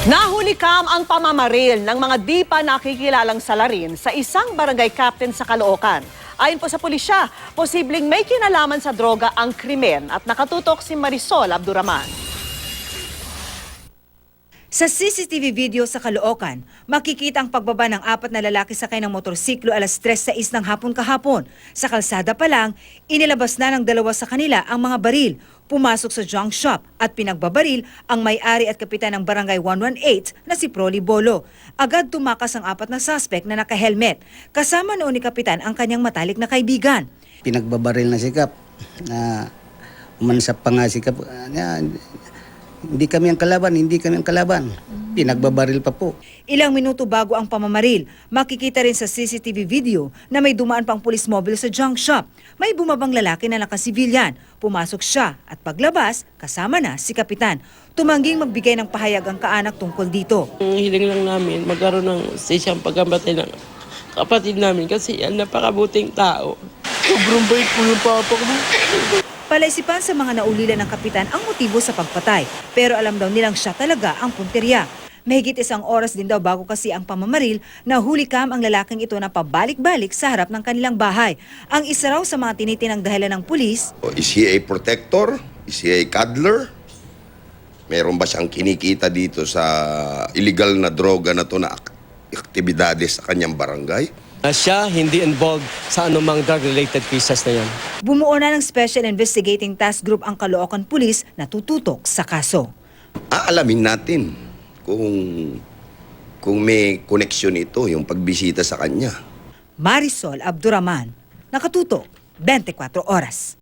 Nahuli kam ang pamamaril ng mga di pa nakikilalang salarin sa isang barangay captain sa Caloocan. Ayon po sa pulisya, posibleng may kinalaman sa droga ang krimen at nakatutok si Marisol Abduraman. Sa CCTV video sa Caloocan, makikita ang pagbaba ng 4 na lalaki sakay ng motorsiklo alas 3:06 ng hapon kahapon. Sa kalsada pa lang, inilabas na ng 2 sa kanila ang mga baril. Pumasok sa junk shop at pinagbabaril ang may-ari at kapitan ng Barangay 118 na si Proli Bolo. Agad tumakas ang 4 na suspect na naka-helmet. Kasama noon ni kapitan ang kanyang matalik na kaibigan. Pinagbabaril na si Kap. Umansap pa nga si Kap. Hindi kami ang kalaban. Pinagbabaril pa po. Ilang minuto bago ang pamamaril, makikita rin sa CCTV video na may dumaan pang police mobile sa junk shop. May bumabang lalaki na nakasibilyan. Pumasok siya at paglabas, kasama na si kapitan. Tumangging magbigay ng pahayag ang kaanak tungkol dito. Ang hiling lang namin, magkaroon ng sisyang pagkamatay ng kapatid namin kasi yan, napakabuting tao. Sobrang bait po yung papa ko. Palaisipan sa mga naulilan ng kapitan ang motibo sa pagpatay, pero alam daw nilang siya talaga ang punteriya. Mahigit 1 oras din daw bago kasi ang pamamaril, nahuli kam ang lalaking ito na pabalik-balik sa harap ng kanilang bahay. Ang isa raw sa mga tinitinang dahilan ng pulis, Is he a protector? Is he a cuddler? Meron ba siyang kinikita dito sa illegal na droga na to na aktibidades sa kanyang barangay? Siya hindi involved sa anumang drug-related cases na yan. bumuo na ng Special Investigating Task Group ang Caloocan Police na tututok sa kaso. Aalamin natin kung may koneksyon ito, yung pagbisita sa kanya. Marisol Abduraman, nakatutok, 24 oras.